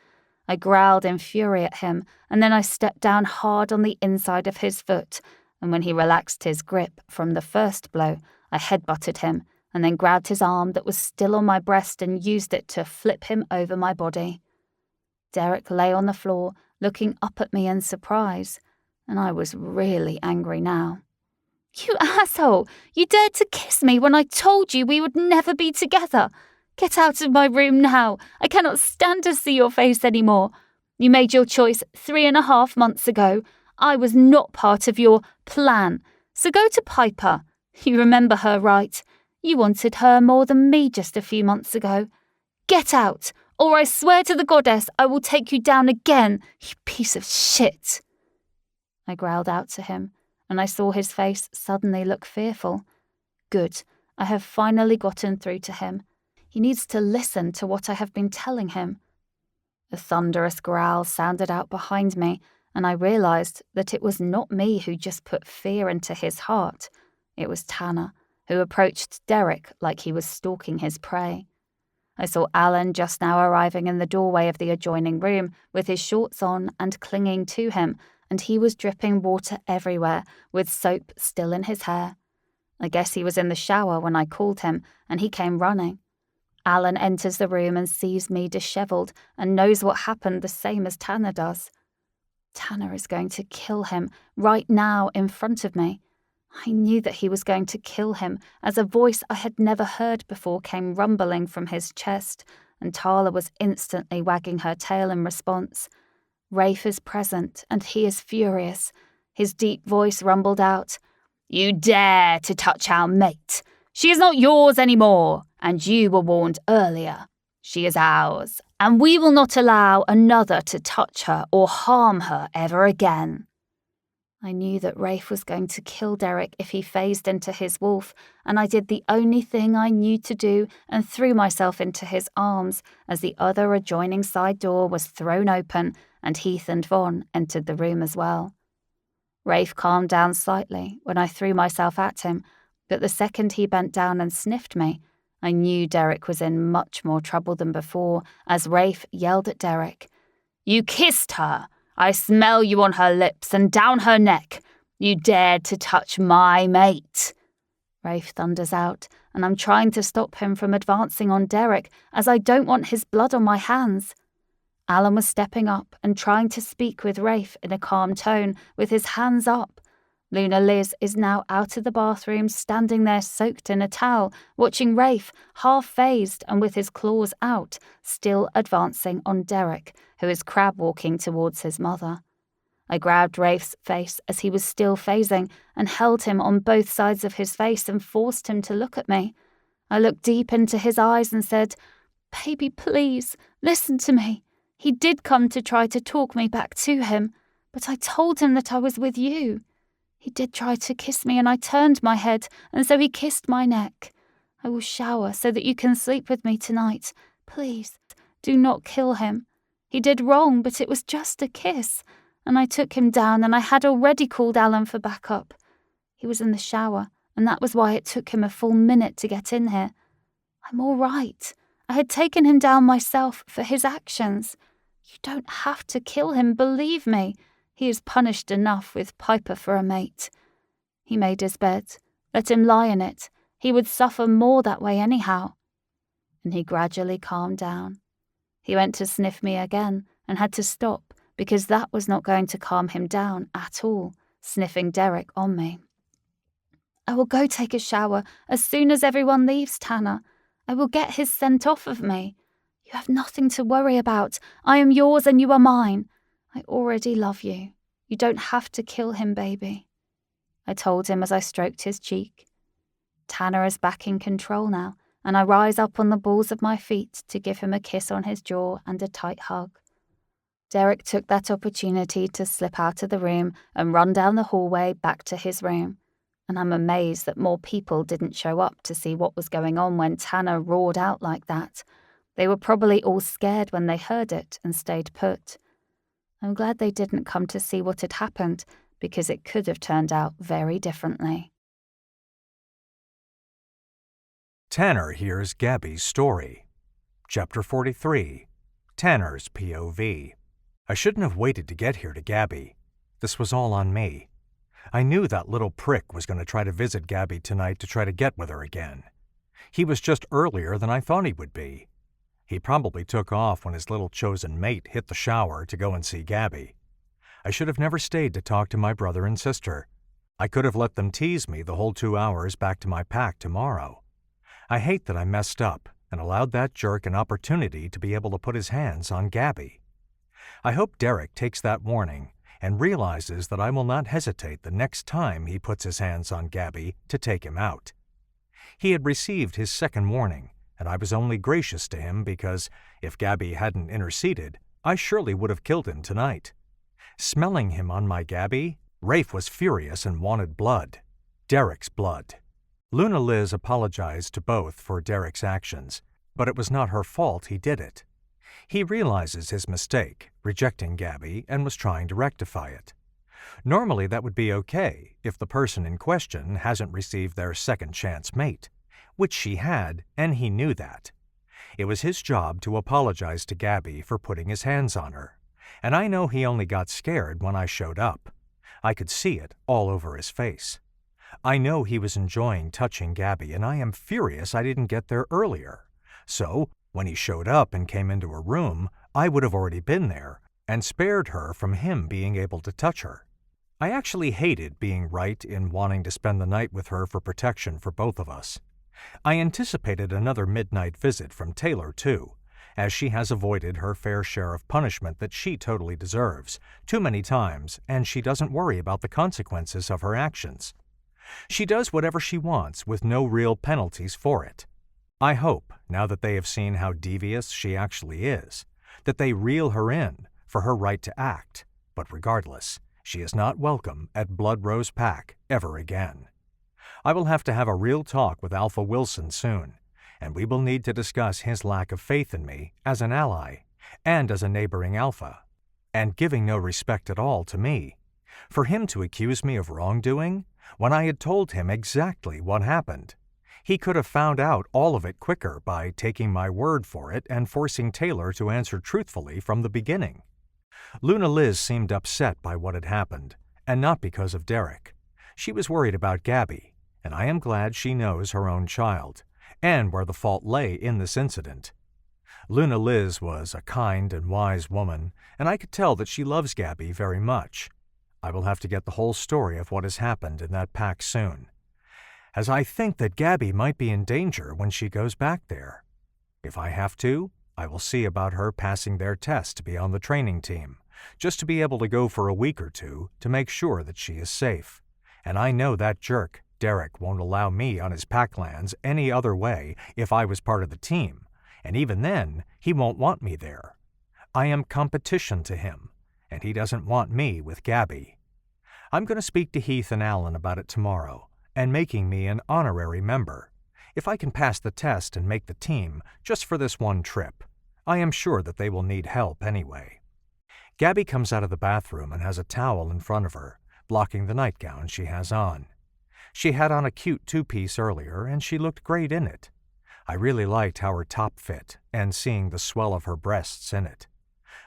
I growled in fury at him, and then I stepped down hard on the inside of his foot, and when he relaxed his grip from the first blow, I headbutted him, and then grabbed his arm that was still on my breast and used it to flip him over my body. Derek lay on the floor, looking up at me in surprise, and I was really angry now. "You asshole! You dared to kiss me when I told you we would never be together! Get out of my room now! I cannot stand to see your face anymore! You made your choice 3.5 months ago. I was not part of your plan. So go to Piper. You remember her, right? You wanted her more than me just a few months ago. Get out, or I swear to the goddess I will take you down again, you piece of shit!" I growled out to him, and I saw his face suddenly look fearful. Good, I have finally gotten through to him. He needs to listen to what I have been telling him. A thunderous growl sounded out behind me, and I realized that it was not me who just put fear into his heart. It was Tanner, who approached Derek like he was stalking his prey. I saw Alan just now arriving in the doorway of the adjoining room with his shorts on and clinging to him, and he was dripping water everywhere, with soap still in his hair. I guess he was in the shower when I called him, and he came running. Alan enters the room and sees me dishevelled and knows what happened the same as Tanner does. Tanner is going to kill him right now in front of me. I knew that he was going to kill him as a voice I had never heard before came rumbling from his chest, and Tala was instantly wagging her tail in response. Rafe is present, and he is furious. His deep voice rumbled out, "You dare to touch our mate! She is not yours anymore, and you were warned earlier. She is ours, and we will not allow another to touch her or harm her ever again." I knew that Rafe was going to kill Derek if he phased into his wolf, and I did the only thing I knew to do and threw myself into his arms as the other adjoining side door was thrown open and Heath and Vaughn entered the room as well. Rafe calmed down slightly when I threw myself at him, but the second he bent down and sniffed me, I knew Derek was in much more trouble than before as Rafe yelled at Derek. "You kissed her! I smell you on her lips and down her neck! You dared to touch my mate!" Rafe thunders out, and I'm trying to stop him from advancing on Derek as I don't want his blood on my hands. Alan was stepping up and trying to speak with Rafe in a calm tone with his hands up. Luna Liz is now out of the bathroom, standing there soaked in a towel, watching Rafe, half-phased and with his claws out, still advancing on Derek, who is crab-walking towards his mother. I grabbed Rafe's face as he was still phasing and held him on both sides of his face and forced him to look at me. I looked deep into his eyes and said, "Baby, please, listen to me. He did come to try to talk me back to him, but I told him that I was with you. He did try to kiss me and I turned my head, and so he kissed my neck. I will shower so that you can sleep with me tonight. Please, do not kill him. He did wrong, but it was just a kiss. And I took him down and I had already called Alan for backup. He was in the shower, and that was why it took him a full minute to get in here. I'm all right. I had taken him down myself for his actions. You don't have to kill him, believe me. He is punished enough with Piper for a mate. He made his bed. Let him lie in it. He would suffer more that way anyhow." And he gradually calmed down. He went to sniff me again and had to stop because that was not going to calm him down at all, sniffing Derek on me. "I will go take a shower as soon as everyone leaves, Tanner. I will get his scent off of me. You have nothing to worry about. I am yours and you are mine. I already love you. You don't have to kill him, baby," I told him as I stroked his cheek. Tanner is back in control now, and I rise up on the balls of my feet to give him a kiss on his jaw and a tight hug. Derek took that opportunity to slip out of the room and run down the hallway back to his room, and I'm amazed that more people didn't show up to see what was going on when Tanner roared out like that. They were probably all scared when they heard it and stayed put. I'm glad they didn't come to see what had happened, because it could have turned out very differently. Tanner hears Gabby's story. Chapter 43. Tanner's POV. I shouldn't have waited to get here to Gabby. This was all on me. I knew that little prick was going to try to visit Gabby tonight to try to get with her again. He was just earlier than I thought he would be. He probably took off when his little chosen mate hit the shower to go and see Gabby. I should have never stayed to talk to my brother and sister. I could have let them tease me the whole 2 hours back to my pack tomorrow. I hate that I messed up and allowed that jerk an opportunity to be able to put his hands on Gabby. I hope Derek takes that warning and realizes that I will not hesitate the next time he puts his hands on Gabby to take him out. He had received his second warning, and I was only gracious to him because if Gabby hadn't interceded, I surely would have killed him tonight. Smelling him on my Gabby, Rafe was furious and wanted blood. Derek's blood. Luna Liz apologized to both for Derek's actions, but it was not her fault he did it. He realizes his mistake, rejecting Gabby, and was trying to rectify it. Normally that would be okay if the person in question hasn't received their second chance mate, which she had, and he knew that. It was his job to apologize to Gabby for putting his hands on her, and I know he only got scared when I showed up. I could see it all over his face. I know he was enjoying touching Gabby, and I am furious I didn't get there earlier. So, when he showed up and came into her room, I would have already been there and spared her from him being able to touch her. I actually hated being right in wanting to spend the night with her for protection for both of us. I anticipated another midnight visit from Taylor, too, as she has avoided her fair share of punishment that she totally deserves, too many times, and she doesn't worry about the consequences of her actions. She does whatever she wants with no real penalties for it. I hope, now that they have seen how devious she actually is, that they reel her in for her right to act, but regardless, she is not welcome at Blood Rose Pack ever again. I will have to have a real talk with Alpha Wilson soon, and we will need to discuss his lack of faith in me as an ally and as a neighboring Alpha, and giving no respect at all to me. For him to accuse me of wrongdoing when I had told him exactly what happened. He could have found out all of it quicker by taking my word for it and forcing Taylor to answer truthfully from the beginning. Luna Liz seemed upset by what had happened, and not because of Derek. She was worried about Gabby, and I am glad she knows her own child, and where the fault lay in this incident. Luna Liz was a kind and wise woman, and I could tell that she loves Gabby very much. I will have to get the whole story of what has happened in that pack soon, as I think that Gabby might be in danger when she goes back there. If I have to, I will see about her passing their test to be on the training team, just to be able to go for a week or two to make sure that she is safe. And I know that jerk, Derek, won't allow me on his pack lands any other way if I was part of the team, and even then, he won't want me there. I am competition to him, and he doesn't want me with Gabby. I'm going to speak to Heath and Alan about it tomorrow, and making me an honorary member. If I can pass the test and make the team, just for this one trip, I am sure that they will need help anyway. Gabby comes out of the bathroom and has a towel in front of her, blocking the nightgown she has on. She had on a cute two-piece earlier, and she looked great in it. I really liked how her top fit, and seeing the swell of her breasts in it.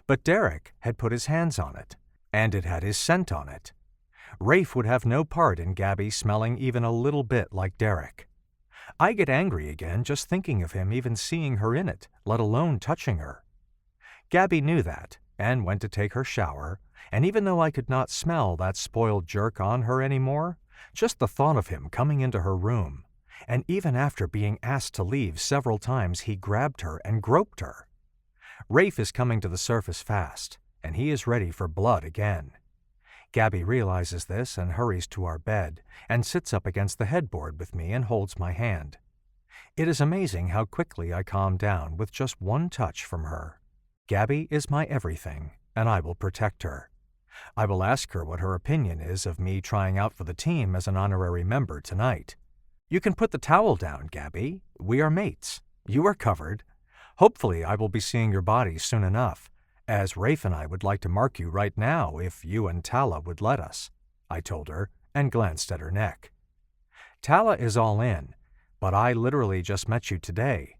But Derek had put his hands on it, and it had his scent on it. Rafe would have no part in Gabby smelling even a little bit like Derek. I get angry again just thinking of him even seeing her in it, let alone touching her. Gabby knew that, and went to take her shower, and even though I could not smell that spoiled jerk on her anymore, just the thought of him coming into her room, and even after being asked to leave several times he grabbed her and groped her. Rafe is coming to the surface fast, and he is ready for blood again. Gabby realizes this and hurries to our bed and sits up against the headboard with me and holds my hand. It is amazing how quickly I calm down with just one touch from her. Gabby is my everything, and I will protect her. I will ask her what her opinion is of me trying out for the team as an honorary member tonight. You can put the towel down, Gabby. We are mates. You are covered. Hopefully I will be seeing your body soon enough, as Rafe and I would like to mark you right now if you and Tala would let us, I told her and glanced at her neck. Tala is all in, but I literally just met you today.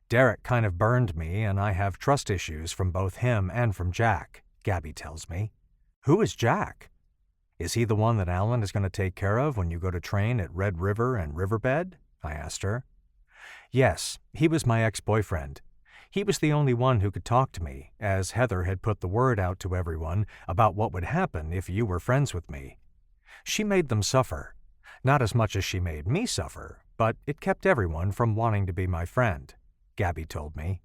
Derek kind of burned me and I have trust issues from both him and from Jack, Gabby tells me. Who is Jack? Is he the one that Alan is going to take care of when you go to train at Red River and Riverbed? I asked her. Yes, he was my ex-boyfriend. He was the only one who could talk to me, as Heather had put the word out to everyone about what would happen if you were friends with me. She made them suffer. Not as much as she made me suffer, but it kept everyone from wanting to be my friend, Gabby told me.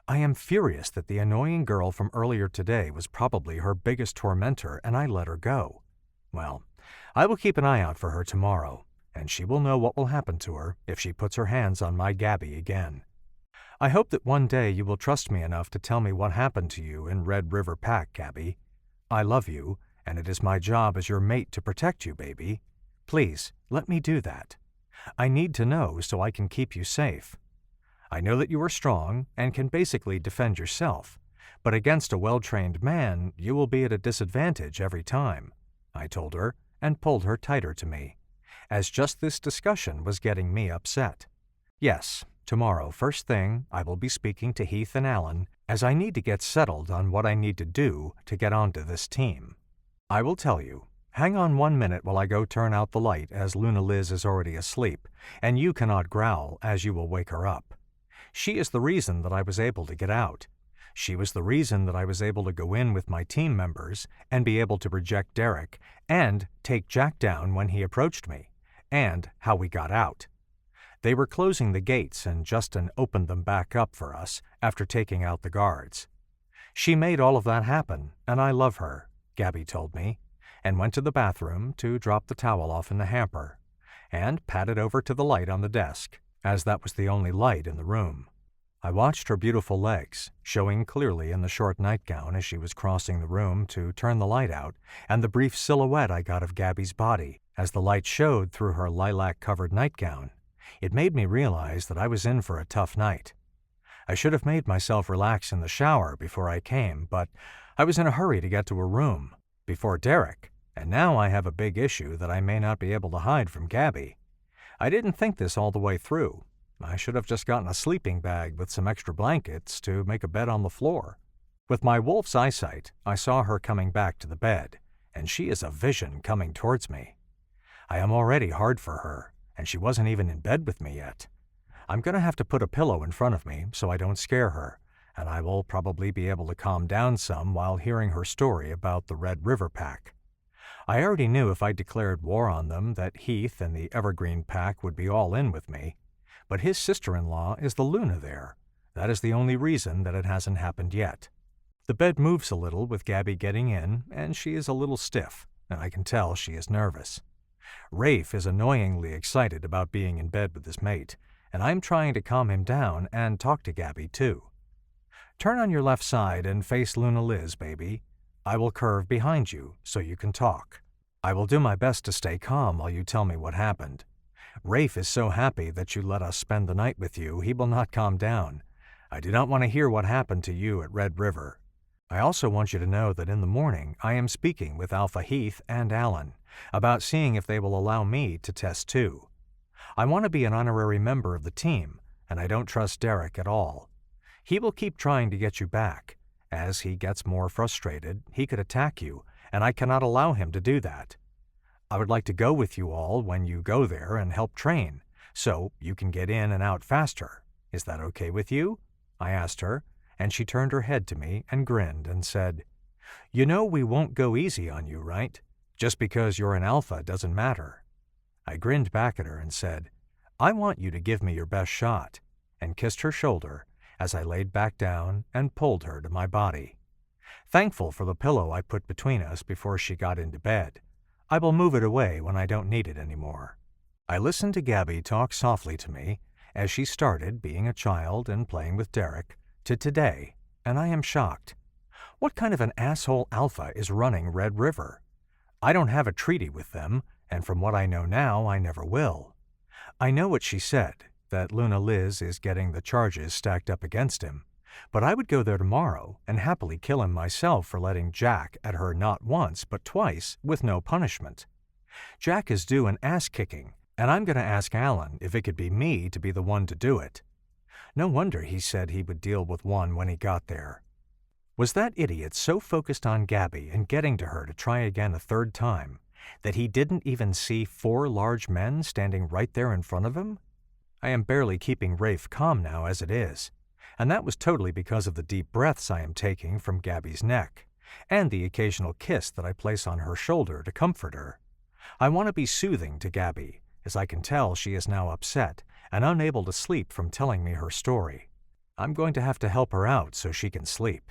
I am furious that the annoying girl from earlier today was probably her biggest tormentor and I let her go. Well, I will keep an eye out for her tomorrow, and she will know what will happen to her if she puts her hands on my Gabby again. I hope that one day you will trust me enough to tell me what happened to you in Red River Pack, Gabby. I love you, and it is my job as your mate to protect you, baby. Please, let me do that. I need to know so I can keep you safe. I know that you are strong and can basically defend yourself, but against a well-trained man, you will be at a disadvantage every time, I told her and pulled her tighter to me, as just this discussion was getting me upset. Yes, tomorrow, first thing, I will be speaking to Heath and Alan, as I need to get settled on what I need to do to get onto this team. I will tell you. Hang on 1 minute while I go turn out the light, as Luna Liz is already asleep, and you cannot growl, as you will wake her up. She is the reason that I was able to get out. She was the reason that I was able to go in with my team members and be able to reject Derek and take Jack down when he approached me, and how we got out. They were closing the gates and Justin opened them back up for us after taking out the guards. She made all of that happen, and I love her, Gabby told me, and went to the bathroom to drop the towel off in the hamper, and padded over to the light on the desk, as that was the only light in the room. I watched her beautiful legs, showing clearly in the short nightgown as she was crossing the room to turn the light out, and the brief silhouette I got of Gabby's body as the light showed through her lilac-covered nightgown. It made me realize that I was in for a tough night. I should have made myself relax in the shower before I came, but I was in a hurry to get to her room, before Derek, and now I have a big issue that I may not be able to hide from Gabby. I didn't think this all the way through. I should have just gotten a sleeping bag with some extra blankets to make a bed on the floor. With my wolf's eyesight, I saw her coming back to the bed, and she is a vision coming towards me. I am already hard for her, and she wasn't even in bed with me yet. I'm going to have to put a pillow in front of me so I don't scare her, and I will probably be able to calm down some while hearing her story about the Red River Pack. I already knew if I declared war on them that Heath and the Evergreen Pack would be all in with me, but his sister-in-law is the Luna there. That is the only reason that it hasn't happened yet. The bed moves a little with Gabby getting in, and she is a little stiff, and I can tell she is nervous. Rafe is annoyingly excited about being in bed with his mate, and I'm trying to calm him down and talk to Gabby too. Turn on your left side and face Luna Liz, baby. I will curve behind you so you can talk. I will do my best to stay calm while you tell me what happened. Rafe is so happy that you let us spend the night with you, he will not calm down. I do not want to hear what happened to you at Red River. I also want you to know that in the morning I am speaking with Alpha Heath and Alan about seeing if they will allow me to test too. I want to be an honorary member of the team, and I don't trust Derek at all. He will keep trying to get you back. As he gets more frustrated, he could attack you, and I cannot allow him to do that. I would like to go with you all when you go there and help train, so you can get in and out faster. Is that okay with you? I asked her, and she turned her head to me and grinned and said, "You know we won't go easy on you, right? Just because you're an alpha doesn't matter." I grinned back at her and said, "I want you to give me your best shot," and kissed her shoulder as I laid back down and pulled her to my body. Thankful for the pillow I put between us before she got into bed. I will move it away when I don't need it anymore. I listened to Gabby talk softly to me as she started being a child and playing with Derek to today, and I am shocked. What kind of an asshole alpha is running Red River? I don't have a treaty with them, and from what I know now, I never will. I know what she said, that Luna Liz is getting the charges stacked up against him, but I would go there tomorrow and happily kill him myself for letting Jack at her not once but twice with no punishment. Jack is due an ass-kicking, and I'm going to ask Alan if it could be me to be the one to do it. No wonder he said he would deal with one when he got there. Was that idiot so focused on Gabby and getting to her to try again a third time that he didn't even see 4 large men standing right there in front of him? I am barely keeping Rafe calm now as it is, and that was totally because of the deep breaths I am taking from Gabby's neck, and the occasional kiss that I place on her shoulder to comfort her. I want to be soothing to Gabby, as I can tell she is now upset and unable to sleep from telling me her story. I'm going to have to help her out so she can sleep.